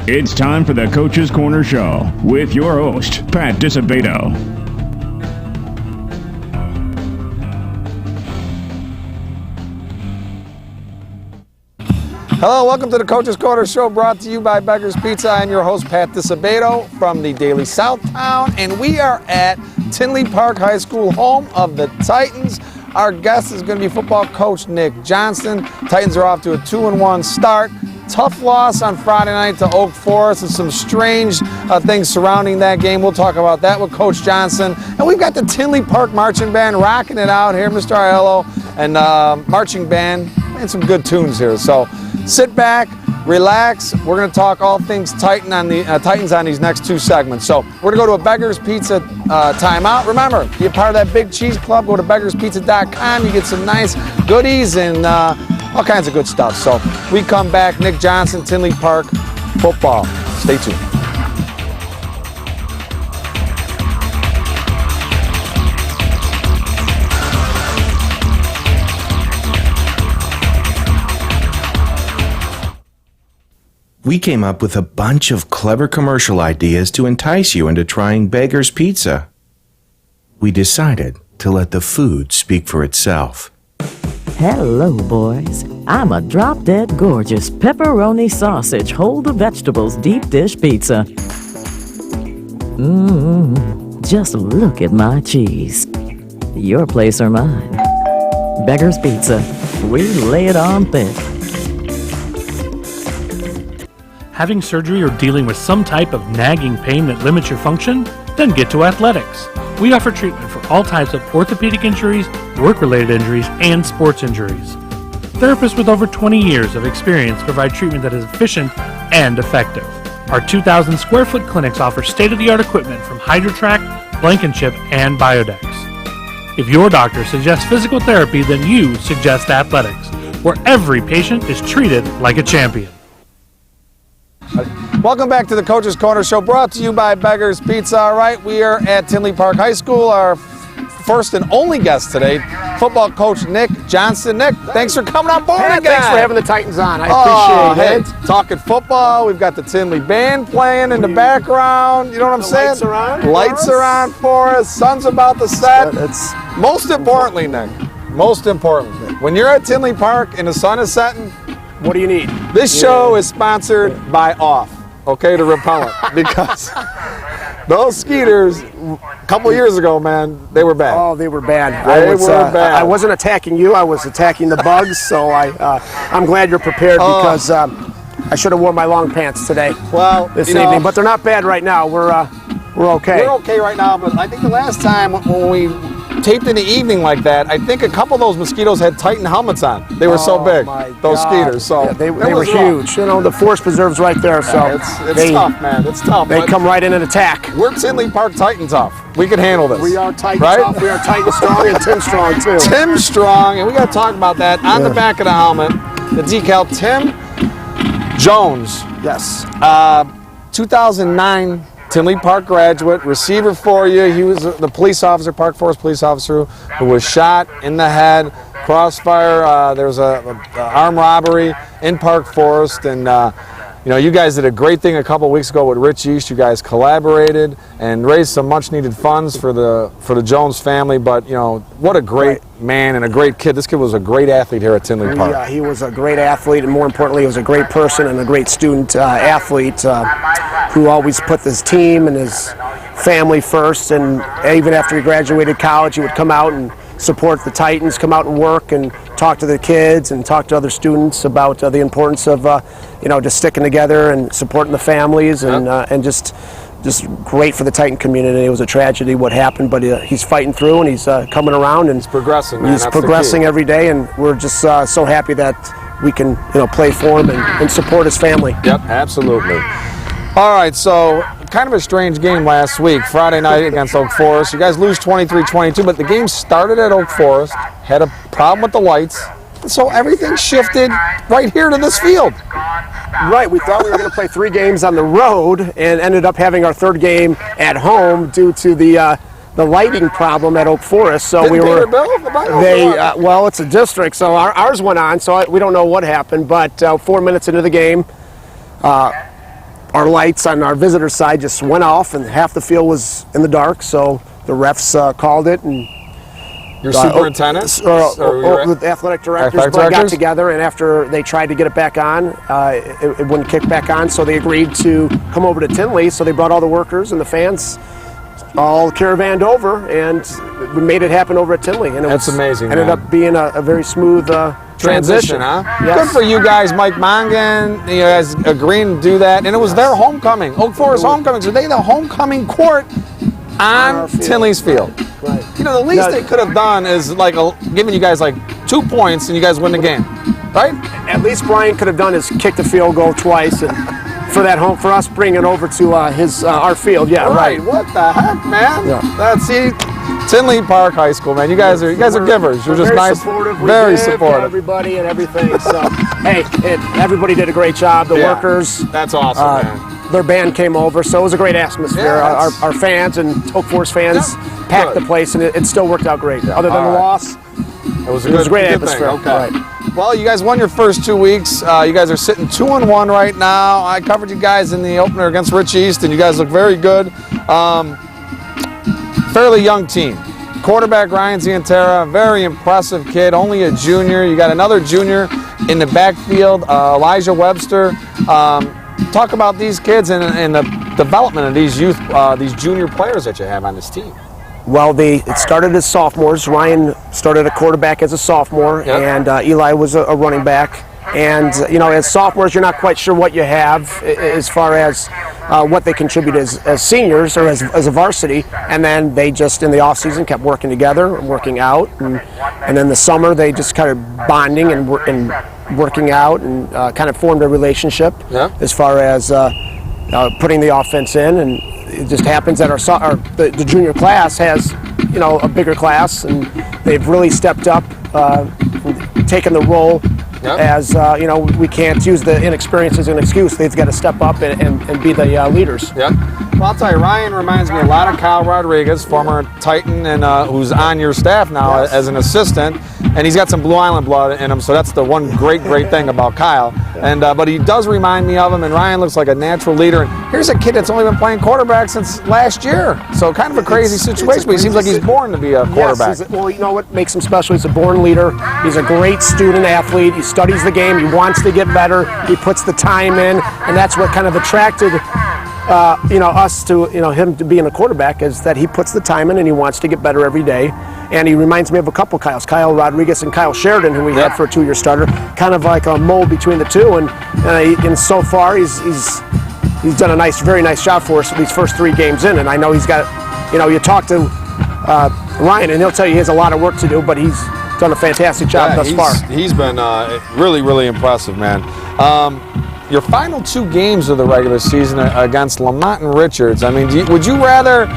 It's time for the Coach's Corner Show with your host, Pat Disabato. Hello, welcome to the Coach's Corner Show, brought to you by Beggar's Pizza. I'm your host, Pat Disabato from the Daily Southtown, and we are at Tinley Park High School, home of the Titans. Our guest is going to be football coach Nick Johnson. Titans are off to a 2-1 start. Tough loss on Friday night to Oak Forest, and some strange things surrounding that game. We'll talk about that with Coach Johnson. And we've got the Tinley Park Marching Band rocking it out here, Mr. Aiello, and marching band, and some good tunes here. So sit back, relax. We're going to talk all things Titans on these next two segments. So we're going to go to a Beggar's Pizza timeout. Remember, be a part of that Big Cheese Club. Go to beggarspizza.com. You get some nice goodies and all kinds of good stuff. So we come back, Nick Johnson, Tinley Park football. Stay tuned. We came up with a bunch of clever commercial ideas to entice you into trying Beggar's Pizza. We decided to let the food speak for itself. Hello, boys. I'm a drop-dead gorgeous pepperoni sausage, hold the vegetables deep dish pizza. Just look at my cheese. Your place or mine. Beggar's Pizza. We lay it on thick. Having surgery or dealing with some type of nagging pain that limits your function? Then get to Athletics. We offer treatment for all types of orthopedic injuries, work-related injuries, and sports injuries. Therapists with over 20 years of experience provide treatment that is efficient and effective. Our 2,000 square foot clinics offer state-of-the-art equipment from HydroTrack, Blankenship, and Biodex. If your doctor suggests physical therapy, then you suggest Athletics, where every patient is treated like a champion. Welcome back to the Coach's Corner Show, brought to you by Beggar's Pizza. All right, we are at Tinley Park High School. Our first and only guest today, football coach Nick Johnson. Nick, thanks for coming on board again. Thanks for having the Titans on. I appreciate it. Talking football, we've got the Tinley band playing in the background. You know what I'm saying? Lights are on. Lights are on for us. Sun's about to set. Most importantly, Nick, when you're at Tinley Park and the sun is setting, what do you need? This show is sponsored by Off, okay, the repellent, because those skeeters, a couple years ago, man, they were bad. Oh, they were bad. They were bad. I wasn't attacking you. I was attacking the bugs, so I'm glad you're prepared because I should have worn my long pants today. Well, this evening, but they're not bad right now. We're okay. We're okay right now, but I think the last time when we taped in the evening like that, I think a couple of those mosquitoes had Titan helmets on. They were so big, those skeeters. So yeah, they were huge. You know, the force preserve's right there. So it's tough, man. It's tough. They come right in and attack. We're Tinley Park Titans off. We can handle this. We are Titans right? off. We are Titans strong, and Tim strong too. Tim strong, and we got to talk about that on the back of the helmet. The decal, Tim Jones. Yes. 2009. Tinley Park graduate, receiver for you. He was the police officer, Park Forest police officer, who was shot in the head, crossfire. There was a armed robbery in Park Forest, and you guys did a great thing a couple weeks ago with Rich East. You guys collaborated and raised some much-needed funds for the Jones family. But what a great man and a great kid. This kid was a great athlete here at Tinley Park. Yeah, he was a great athlete, and more importantly, he was a great person and a great student athlete who always put his team and his family first. And even after he graduated college, he would come out and support the Titans, come out and work and talk to the kids and talk to other students about the importance of just sticking together and supporting the families and just great for the Titan community. It was a tragedy what happened, but he's fighting through and he's coming around and he's progressing. Man. He's progressing every day, and we're just so happy that we can play for him and support his family. Yep, absolutely. All right, so kind of a strange game last week, Friday night against Oak Forest. You guys lose 23-22, but the game started at Oak Forest, had a problem with the lights, and so everything shifted right here to this field. Right, we thought we were going to play 3 games on the road and ended up having our 3rd game at home due to the lighting problem at Oak Forest. So we were. Well, it's a district, so ours went on. So we don't know what happened, but 4 minutes into the game, our lights on our visitor side just went off, and half the field was in the dark. So the refs called it, and Your superintendent? the athletic directors got together, and after they tried to get it back on, it wouldn't kick back on, so they agreed to come over to Tinley. So they brought all the workers and the fans all caravanned over, and we made it happen over at Tinley. And That's amazing, ended man. up being a very smooth transition. Huh? Yes. Good for you guys, Mike Mongan. You guys agreeing to do that, and it was their homecoming, Oak Forest homecoming. So they the homecoming court on Tinley's field. Right. You know, the least they could have done is like giving you guys like 2 points and you guys win the game, right? At least Brian could have done is kick the field goal twice, and for us bringing it over to our field. Yeah, right. What the heck, man? Yeah. That's Tinley Park High School, man. You guys are givers. You're just very nice, supportive. very to supportive. everybody and everything. So hey, everybody did a great job. The workers. That's awesome, man. Their band came over, so it was a great atmosphere. Yeah, our fans and Oak Forest fans packed the place, and it still worked out great. Other than the loss, it was a great good atmosphere. Thing. Okay. Right. Well, you guys won your first 2 weeks. You guys are sitting 2-1 right now. I covered you guys in the opener against Rich East, and you guys look very good. Fairly young team. Quarterback Ryan Zientara, very impressive kid, only a junior. You got another junior in the backfield, Elijah Webster. Talk about these kids and the development of these these junior players that you have on this team. Well, it started as sophomores. Ryan started a quarterback as a sophomore, and Eli was a running back. And, as sophomores, you're not quite sure what you have as far as what they contribute as seniors or as a varsity. And then they just, in the offseason, kept working together and working out. And then the summer, they just kind of bonding and working out and kind of formed a relationship as far as putting the offense in. And it just happens that the junior class has, a bigger class, and they've really stepped up, taken the role. As we can't use the inexperience as an excuse. They've got to step up and be the leaders. Yeah. Well, I'll tell you, Ryan reminds me a lot of Kyle Rodriguez, former Titan, and who's on your staff now as an assistant. And he's got some Blue Island blood in him, so that's the one great thing about Kyle. And but he does remind me of him. And Ryan looks like a natural leader. And here's a kid that's only been playing quarterback since last year, so kind of a crazy situation. But he seems like he's born to be a quarterback. Yes, well, you know what makes him special? He's a born leader. He's a great student athlete. He studies the game. He wants to get better. He puts the time in, and that's what kind of attracted us to him to being a quarterback, is that he puts the time in and he wants to get better every day. And he reminds me of a couple Kyles, Kyle Rodriguez and Kyle Sheridan, who we had for a 2-year starter, kind of like a mold between the two. And so far he's done a very nice job for us these first 3 games in. And I know he's got, you talk to Ryan and he'll tell you he has a lot of work to do, but he's done a fantastic job thus far. He's been really impressive, man. Your final 2 games of the regular season against Lamont and Richards, I mean, would you rather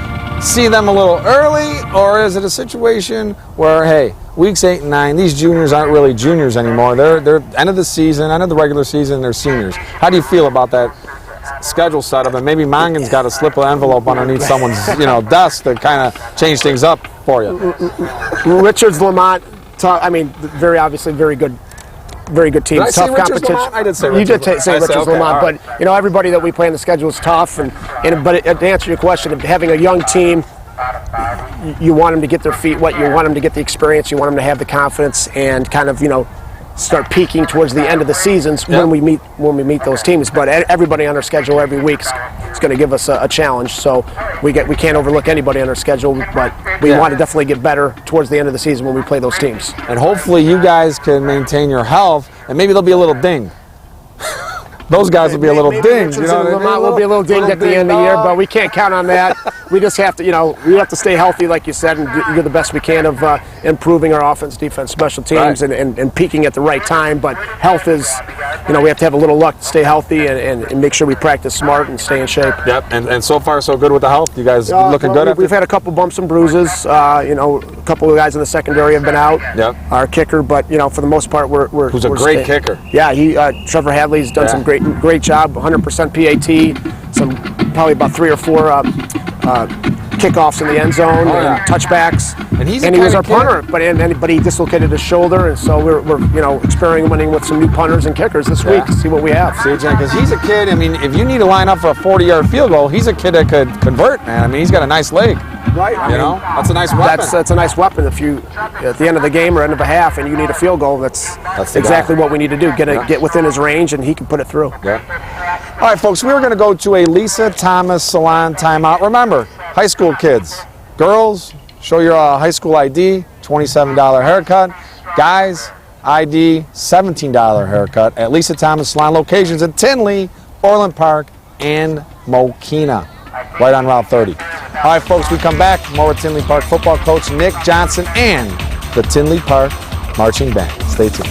see them a little early, or is it a situation where, hey, weeks 8 and 9, these juniors aren't really juniors anymore. They're end of the regular season, they're seniors. How do you feel about that schedule setup? And maybe Mongan's got to slip an envelope underneath someone's desk to kind of change things up for you. Richards, Lamont, very obviously very good team. Did I tough say competition. Lamont? I did say Richards. You did say Richards, okay, Lamont, right. but everybody that we play in the schedule is tough. But to answer your question, having a young team, you want them to get their feet wet. You want them to get the experience. You want them to have the confidence and kind of start peaking towards the end of the seasons when we meet those teams. But everybody on our schedule every week is going to give us a challenge. So we can't overlook anybody on our schedule, but we want to definitely get better towards the end of the season when we play those teams. And hopefully you guys can maintain your health, and maybe there'll be a little ding. Those guys will be a little dinged. Lamont will be a little dinged at the end of the year, but we can't count on that. We just have to, we have to stay healthy, like you said, and do the best we can of improving our offense, defense, special teams, and peaking at the right time. But health is, we have to have a little luck to stay healthy and make sure we practice smart and stay in shape. Yep, and so far so good with the health. You guys looking good? We've had a couple bumps and bruises. A couple of guys in the secondary have been out. Yep. Our kicker, but for the most part, we're who's a great kicker. Yeah, Trevor Hadley's done some great job. 100% PAT. Probably about 3 or 4 kickoffs in the end zone and touchbacks. And he was our punter, but he dislocated his shoulder, and so we're experimenting with some new punters and kickers this week to see what we have. See, because he's a kid. I mean, if you need to line up for a 40-yard field goal, he's a kid that could convert, man. I mean, he's got a nice leg. Right. That's a nice weapon. That's a nice weapon. If you at the end of the game or end of a half and you need a field goal, that's exactly what we need to do. Get within his range, and he can put it through. Yeah. All right, folks, we're going to go to a Lisa Thomas Salon timeout. Remember, high school kids, girls, show your high school ID, $27 haircut. Guys, ID, $17 haircut at Lisa Thomas Salon, locations in Tinley, Orland Park, and Mokina, right on Route 30. All right, folks, we come back. More with Tinley Park football coach Nick Johnson and the Tinley Park Marching Band. Stay tuned.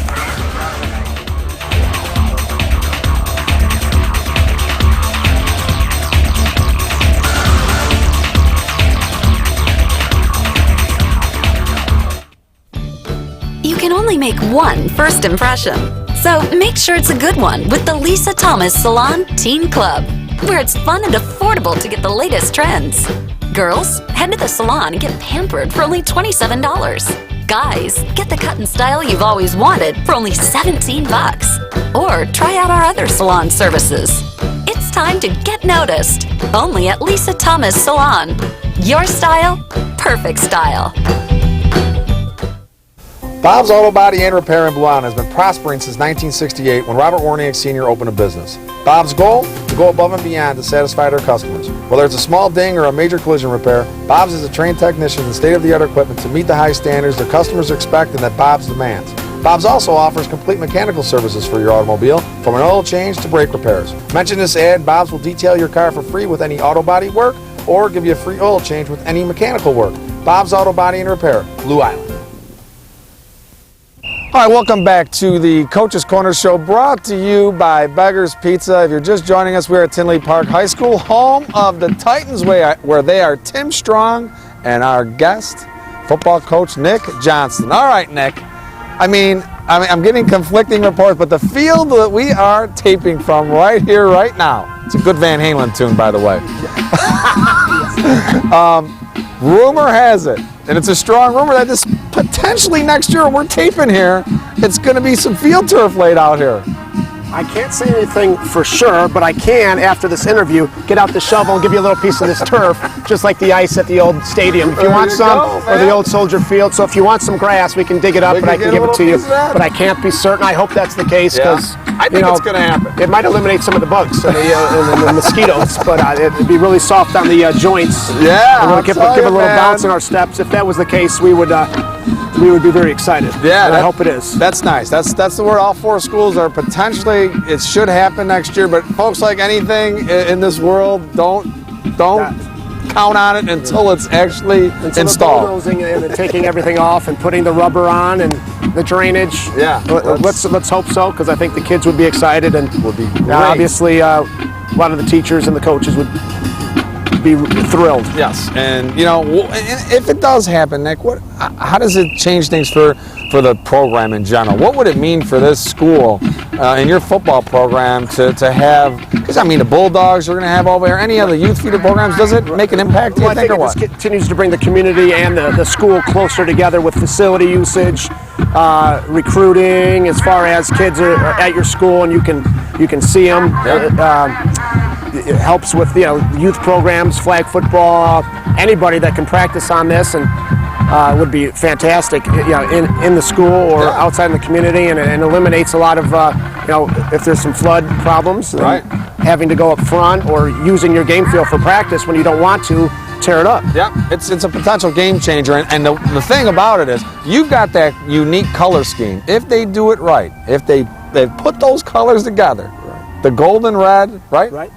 You can only make one first impression, so make sure it's a good one with the Lisa Thomas Salon Teen Club, where it's fun and affordable to get the latest trends. Girls, head to the salon and get pampered for only $27. Guys, get the cut and style you've always wanted for only $17. Or try out our other salon services. It's time to get noticed, only at Lisa Thomas Salon. Your style, perfect style. Bob's Auto Body and Repair in Blue Island has been prospering since 1968 when Robert Warniak Sr. opened a business. Bob's goal? To go above and beyond to satisfy their customers. Whether it's a small ding or a major collision repair, Bob's is a trained technician and state-of-the-art equipment to meet the high standards their customers expect and that Bob's demands. Bob's also offers complete mechanical services for your automobile, from an oil change to brake repairs. Mention this ad, Bob's will detail your car for free with any auto body work or give you a free oil change with any mechanical work. Bob's Auto Body and Repair, Blue Island. All right, welcome back to the Coach's Corner Show, brought to you by Beggar's Pizza. If you're just joining us, we're at Tinley Park High School, home of the Titans, where they are Tim Strong and our guest, football coach Nick Johnston. All right, Nick. I mean, I'm getting conflicting reports, but the field that we are taping from right here, right now, it's a good Van Halen tune, by the way. Rumor has it, and it's a strong rumor, that this potentially next year, when we're taping here, it's going to be some field turf laid out here. I can't say anything for sure, but I can, after this interview, get out the shovel and give you a little piece of this turf, just like the ice at the old stadium. If you want some, or the old Soldier Field. So if you want some grass, we can dig it up and I can give it to you. But I can't be certain. I hope that's the case, because I think it's going to happen. It might eliminate some of the bugs and the mosquitoes, but it'd be really soft on the joints. Yeah, give a little bounce in our steps. If that was the case, we would be very excited. Yeah, I hope it is. That's nice. That's the word. All four schools are potentially. It should happen next year, but folks, like anything in this world, don't count on it until it's actually installed. The bulldozing and taking everything off and putting the rubber on and the drainage. Yeah. Let's hope so, because I think the kids would be excited, and would be great. Obviously a lot of the teachers and the coaches would be thrilled. Yes, and if it does happen, Nick, how does it change things for the program in general? What would it mean for this school and your football program to have? Because the Bulldogs are going to have over there. Any other youth feeder programs? Does it make an impact? Do you think, or what? This continues to bring the community and the school closer together with facility usage, recruiting. As far as kids are at your school and you can see them. It helps with youth programs, flag football, anybody that can practice on this, and would be fantastic in the school or outside in the community, and it eliminates a lot of if there's some flood problems, having to go up front or using your game field for practice when you don't want to tear it up. Yeah, it's a potential game changer, and the thing about it is you've got that unique color scheme. If they do it right, if they put those colors together, the gold and red, right?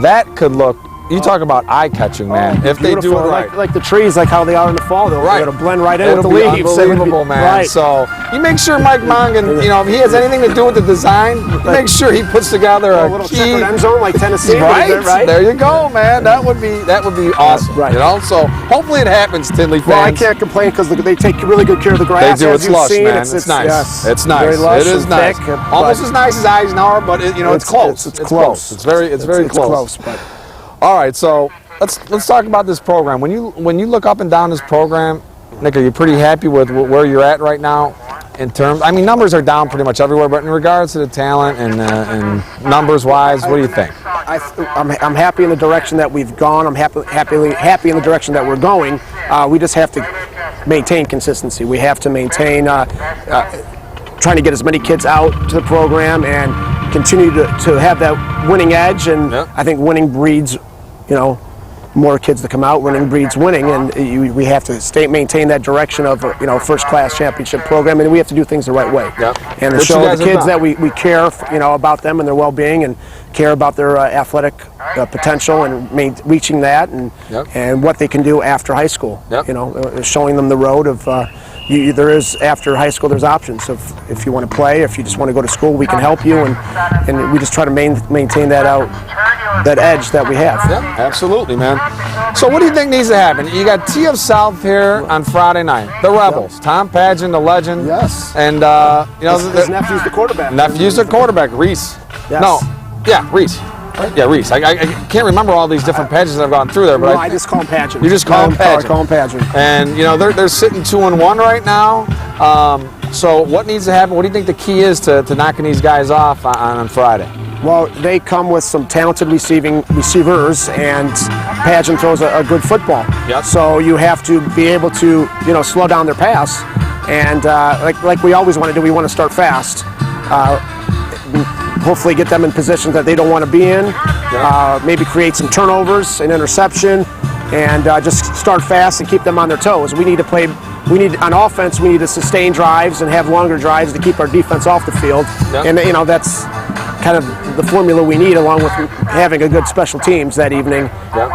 That could look, you talk about eye-catching, man. If they do it right. Like the trees, like how they are in the fall, they'll blend right in with the leaves. Unbelievable, man. Right. So you make sure Mike Mongan, if he has anything to do with the design, make sure he puts together a little key checkered end zone like Tennessee. Right. There you go, man. That would be awesome. Right. So hopefully it happens, Tinley fans. Well, I can't complain, because they take really good care of the grass. They do. It's lush, man. It's nice. Yes, it's nice. Very lush, it is nice. Thick, almost as nice as Eisenhower, but it's close. It's close. It's very close. But All right, so let's talk about this program. When you look up and down this program, Nick, are you pretty happy with where you're at right now? In terms, I mean, numbers are down pretty much everywhere, but in regards to the talent and numbers-wise, what do you think? I'm happy in the direction that we've gone. I'm happy in the direction that we're going. We just have to maintain consistency. We have to maintain trying to get as many kids out to the program and continue to have that winning edge. And I think winning breeds, more kids to come out. Winning breeds winning, and we have to maintain that direction of first-class championship program, and we have to do things the right way. And to show the kids that we care, about them and their well-being, and care about their athletic potential and reaching that, and what they can do after high school. Showing them the road of. There is, after high school, there's options of if you want to play, if you just want to go to school, we can help you, and we just try to maintain that edge that we have. Yeah, absolutely, man. So what do you think needs to happen? You got TF South here on Friday night. The Rebels, Tom Pageant, the legend. Yes. And his nephew's the quarterback. Nephew's the quarterback, Reese. Yes. No, yeah, Reese. Yeah, Reese. I can't remember all these different pageants I've gone through there, but I just call him Pageant. You just call him Pageant. I call him Pageant. And they're sitting 2-1 right now. So what needs to happen? What do you think the key is to knocking these guys off on Friday? Well, they come with some talented receivers, and Pageant throws a good football. Yep. So you have to be able to slow down their pass, and like we always want to do, we want to start fast. Hopefully get them in positions that they don't want to be in, maybe create some turnovers, an interception, and just start fast and keep them on their toes. On offense, we need to sustain drives and have longer drives to keep our defense off the field. And that's kind of the formula we need, along with having a good special teams that evening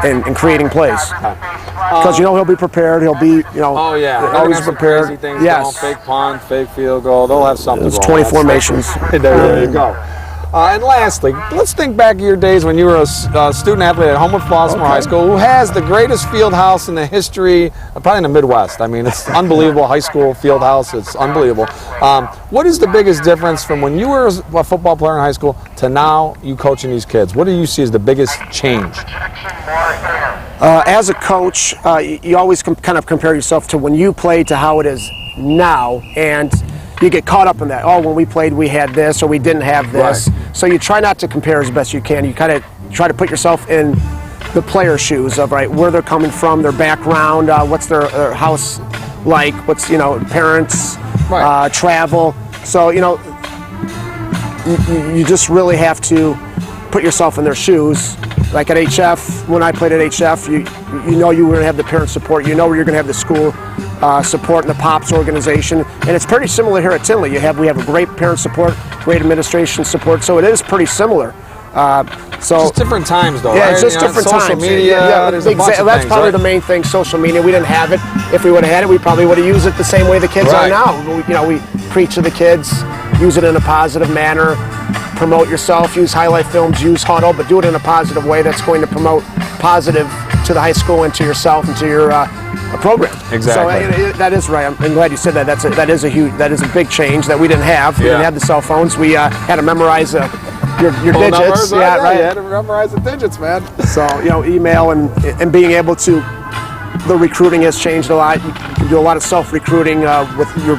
and creating plays. Because he'll be prepared. He'll be Oh yeah, always prepared. Crazy things Yes. going, fake punt, fake field goal. They'll have something. It's going 20 on. formations. There you go. And lastly, let's think back to your days when you were a student athlete at Homewood Flossmoor High School, who has the greatest field house in the history, probably in the Midwest. I mean, it's unbelievable high school field house. It's unbelievable. What is the biggest difference from when you were a football player in high school to now you coaching these kids? What do you see as the biggest change? As a coach, you always kind of compare yourself to when you played to how it is now, and you get caught up in that. Oh, when we played, we had this, or we didn't have this. Right. So you try not to compare as best you can. You kind of try to put yourself in the player's shoes of where they're coming from, their background, what's their house like, what's parents, travel. So you just really have to put yourself in their shoes. Like at HF, when I played at HF, you were going to have the parent support. You're going to have the school support and the POPs organization, and it's pretty similar here at Tinley. We have a great parent support, great administration support, so it is pretty similar. Just different times, though. Yeah, right? it's just different times. Social media. There's a bunch of that's things, probably right? the main thing. Social media. We didn't have it. If we would have had it, we probably would have used it the same way the kids Right. are now. We preach to the kids, use it in a positive manner, promote yourself, use highlight films, use huddle, but do it in a positive way that's going to promote positive to the high school and to yourself and to your program. Exactly. So that is right. I'm glad you said that. That is a big change that we didn't have. We didn't have the cell phones. We had to memorize your Phone digits. numbers, right? You right. had to memorize the digits, man. So email and being able to, the recruiting has changed a lot. You can do a lot of self-recruiting with your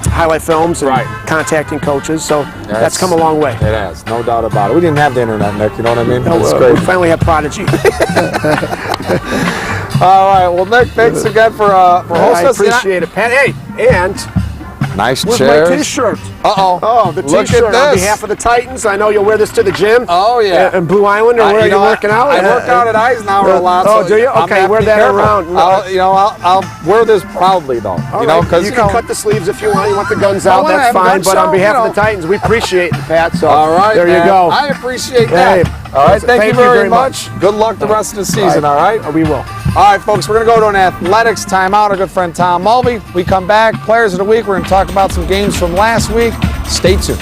highlight films and contacting coaches. So that's come a long way. It has, no doubt about it. We didn't have the internet, Nick. You know what I mean? It's We great. finally have Prodigy. All right. Well, Nick, thanks again for hosting I us. appreciate it, Pat. Hey, and Nice where's chairs. my T-shirt? Uh-oh. Oh, the Look T-shirt at on this. behalf of the Titans. I know you'll wear this to the gym. Oh, yeah. In Blue Island, or where are you working out? I work out at Eisenhower a lot. Oh, so do you? I'm Okay, gonna have wear to be that careful. around. I'll wear this proudly, though. All you know, right. because you can cut the sleeves if you want. You want the guns out, wanna that's have a fine. gun But on show, behalf you of know. the Titans, we appreciate it, Pat. So All right, there man. you go. I appreciate that. Hey, all right, thank you very much. Good luck the rest of the season, all right? We will. All right, folks, we're going to go to an athletics timeout. Our good friend Tom Mulvey. We come back, Players of the Week. We're going to talk about some games from last week. Stay tuned.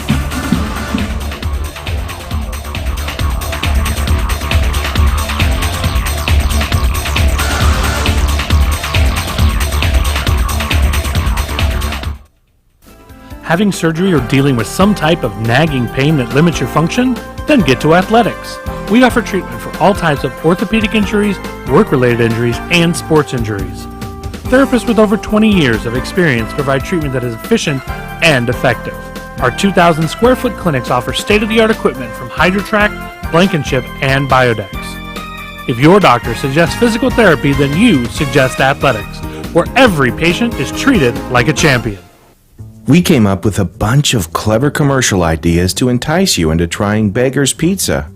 Having surgery or dealing with some type of nagging pain that limits your function? Then get to Athletics. We offer treatment for all types of orthopedic injuries, work-related injuries, and sports injuries. Therapists with over 20 years of experience provide treatment that is efficient and effective. Our 2,000 square foot clinics offer state-of-the-art equipment from HydroTrack, Blankenship, and Biodex. If your doctor suggests physical therapy, then you suggest Athletics, where every patient is treated like a champion. We came up with a bunch of clever commercial ideas to entice you into trying Beggar's Pizza.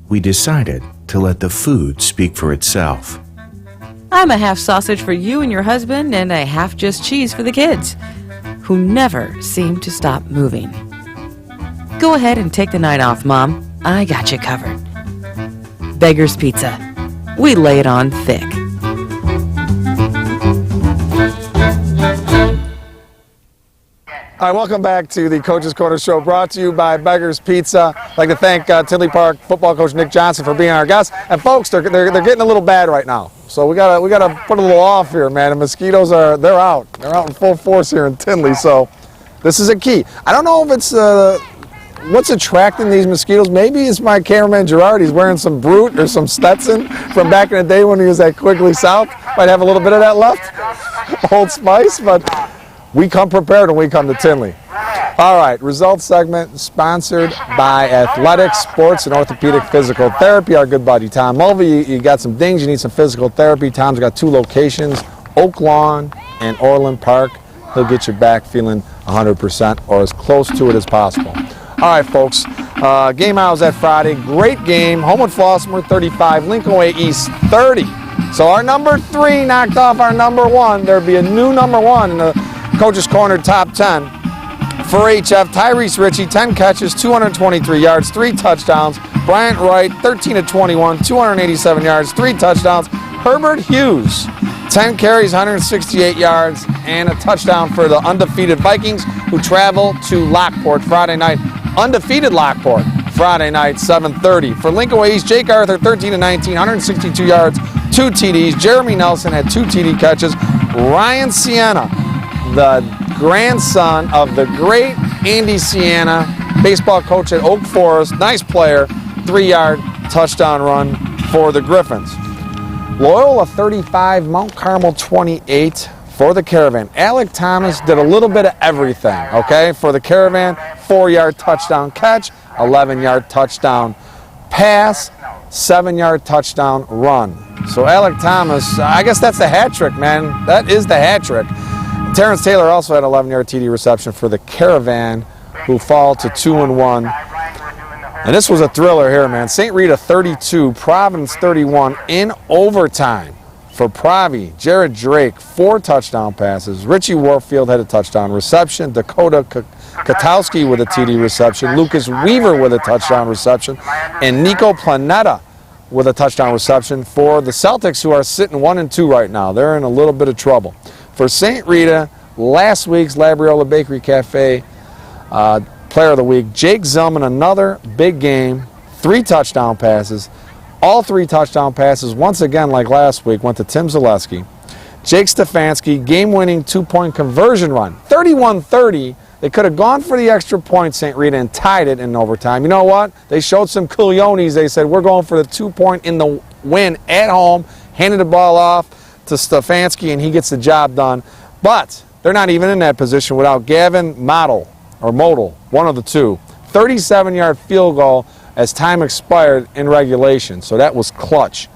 We decided to let the food speak for itself. I'm a half sausage for you and your husband and a half just cheese for the kids, who never seem to stop moving. Go ahead and take the night off, Mom. I got you covered. Beggar's Pizza. We lay it on thick. All right, welcome back to the Coach's Corner Show, brought to you by Beggar's Pizza. I'd like to thank Tinley Park football coach Nick Johnson for being our guest. And folks, they're getting a little bad right now, so we gotta put a little off here, man. The mosquitoes they're out in full force here in Tinley. So this is a key. I don't know if it's what's attracting these mosquitoes. Maybe it's my cameraman Gerard. He's wearing some Brute or some Stetson from back in the day when he was at Quigley South. Might have a little bit of that left, Old Spice, but. We come prepared when we come to Tinley. All right, results segment sponsored by Athletics, Sports, and Orthopedic Physical Therapy. Our good buddy Tom Mulvey. You got some dings, you need some physical therapy. Tom's got 2 locations, Oak Lawn and Orland Park. He'll get you back feeling 100% or as close to it as possible. All right, folks, game hours that Friday. Great game. Homewood Flossmoor 35, Lincoln Way East 30. So our number 3 knocked off our number 1. There'd be a new number 1 in the Coach's Corner top 10 for HF. Tyrese Ritchie, 10 catches, 223 yards, 3 touchdowns. Bryant Wright, 13 of 21, 287 yards, 3 touchdowns. Herbert Hughes, 10 carries, 168 yards, and a touchdown for the undefeated Vikings, who travel to Lockport Friday night. Undefeated Lockport Friday night, 7:30. For Lincoln Way East, Jake Arthur, 13 of 19, 162 yards, 2 TDs. Jeremy Nelson had 2 TD catches. Ryan Sienna, the grandson of the great Andy Sienna, baseball coach at Oak Forest, nice player, 3-yard touchdown run for the Griffins. Loyola 35, Mount Carmel 28 for the Caravan. Alec Thomas did a little bit of everything, okay? For the Caravan, 4-yard touchdown catch, 11-yard touchdown pass, 7-yard touchdown run. So Alec Thomas, I guess that's the hat trick, man. That is the hat trick. Terrence Taylor also had 11-yard TD reception for the Caravan, who fall to 2-1. And this was a thriller here, man. St. Rita 32, Providence 31 in overtime. For Provi, Jared Drake, 4 touchdown passes. Richie Warfield had a touchdown reception. Dakota Katowski with a TD reception. Lucas Weaver with a touchdown reception. And Nico Planeta with a touchdown reception for the Celtics, who are sitting 1-2 right now. They're in a little bit of trouble. For St. Rita, last week's Labriola Bakery Cafe Player of the Week, Jake Zellman, another big game, 3 touchdown passes. All 3 touchdown passes, once again like last week, went to Tim Zaleski. Jake Stefanski, game-winning 2-point conversion run, 31-30. They could have gone for the extra point, St. Rita, and tied it in overtime. You know what? They showed some cooliones. They said, we're going for the 2-point in the win at home, handed the ball off to Stefanski, and he gets the job done. But they're not even in that position without Gavin Model, one of the 2. 37-yard field goal as time expired in regulation. So that was clutch.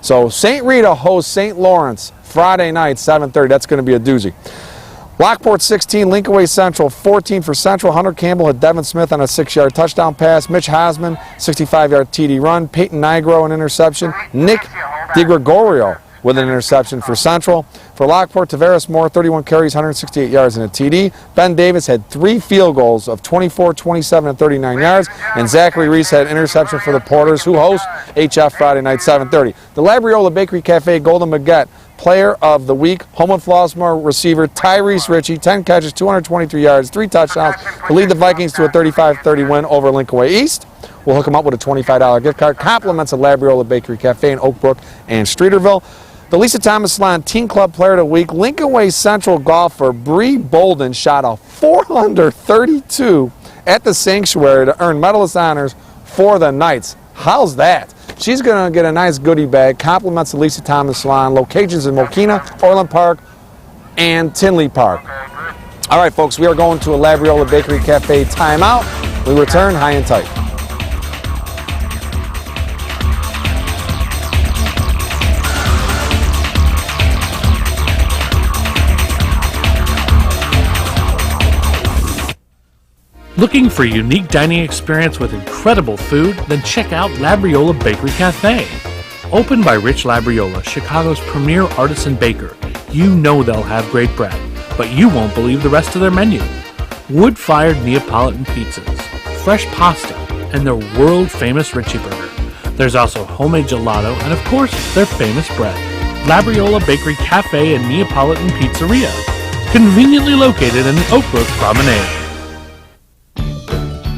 So St. Rita hosts St. Lawrence Friday night, 7:30. That's going to be a doozy. Lockport 16, Lincoln Way Central 14 for Central. Hunter Campbell had Devin Smith on a 6-yard touchdown pass. Mitch Hosman, 65-yard TD run. Peyton Nigro, an interception. Nick DiGregorio with an interception for Central. For Lockport, Tavares Moore, 31 carries, 168 yards and a TD. Ben Davis had 3 field goals of 24, 27, and 39 yards. And Zachary Reese had an interception for the Porters, who host HF Friday night, 7:30. The Labriola Bakery Cafe Golden Baguette Player of the Week, Homewood Flossmoor receiver Tyrese Ritchie, 10 catches, 223 yards, 3 touchdowns to lead the Vikings to a 35-30 win over Lincoln Way East. We'll hook them up with a $25 gift card. Compliments of Labriola Bakery Cafe in Oak Brook and Streeterville. The Lisa Thomas Salon Teen Club Player of the Week, Lincoln Way Central golfer Bree Bolden shot a 432 at the Sanctuary to earn medalist honors for the Knights. How's that? She's going to get a nice goodie bag. Compliments of Lisa Thomas Salon. Locations in Mokina, Orland Park, and Tinley Park. All right, folks, we are going to a Labriola Bakery Cafe timeout. We return high and tight. Looking for a unique dining experience with incredible food? Then check out Labriola Bakery Cafe. Opened by Rich Labriola, Chicago's premier artisan baker, you know they'll have great bread, but you won't believe the rest of their menu. Wood-fired Neapolitan pizzas, fresh pasta, and their world-famous Richie Burger. There's also homemade gelato and, of course, their famous bread. Labriola Bakery Cafe and Neapolitan Pizzeria, conveniently located in Oak Brook Promenade.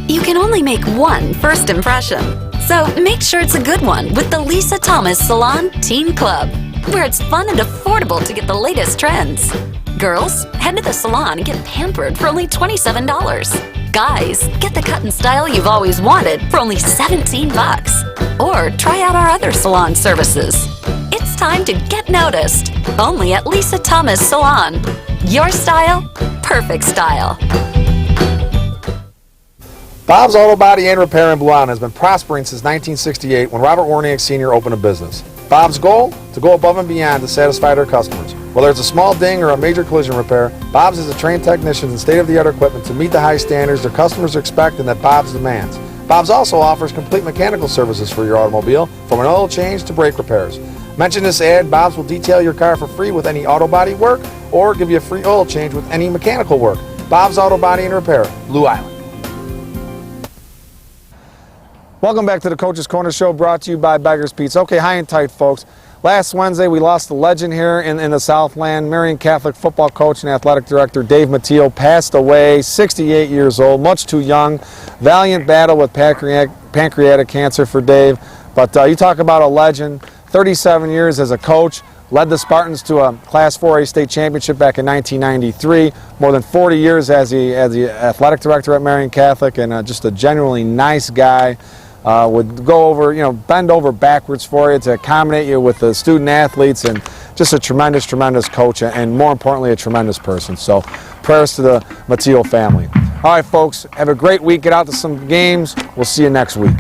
You can only make one first impression, so make sure it's a good one with the Lisa Thomas Salon Teen Club, where it's fun and affordable to get the latest trends. Girls, head to the salon and get pampered for only $27. Guys, get the cut and style you've always wanted for only $17. Or try out our other salon services. It's time to get noticed, only at Lisa Thomas Salon. Your style, perfect style. Bob's Auto Body and Repair in Blue Island has been prospering since 1968 when Robert Warniak Sr. opened a business. Bob's goal? To go above and beyond to satisfy their customers. Whether it's a small ding or a major collision repair, Bob's has a trained technicians and state-of-the-art equipment to meet the high standards their customers expect and that Bob's demands. Bob's also offers complete mechanical services for your automobile, from an oil change to brake repairs. Mention this ad, Bob's will detail your car for free with any auto body work or give you a free oil change with any mechanical work. Bob's Auto Body and Repair, Blue Island. Welcome back to the Coach's Corner Show, brought to you by Beggar's Pizza. Okay, high and tight, folks. Last Wednesday, we lost a legend here in the Southland. Marion Catholic football coach and athletic director Dave Matteo passed away, 68 years old, much too young. Valiant battle with pancreatic cancer for Dave. But you talk about a legend, 37 years as a coach, led the Spartans to a Class 4A state championship back in 1993, more than 40 years as the athletic director at Marion Catholic, and just a genuinely nice guy. Would go over, bend over backwards for you to accommodate you with the student athletes, and just a tremendous, tremendous coach, and more importantly, a tremendous person. So prayers to the Matteo family. All right, folks, have a great week. Get out to some games. We'll see you next week.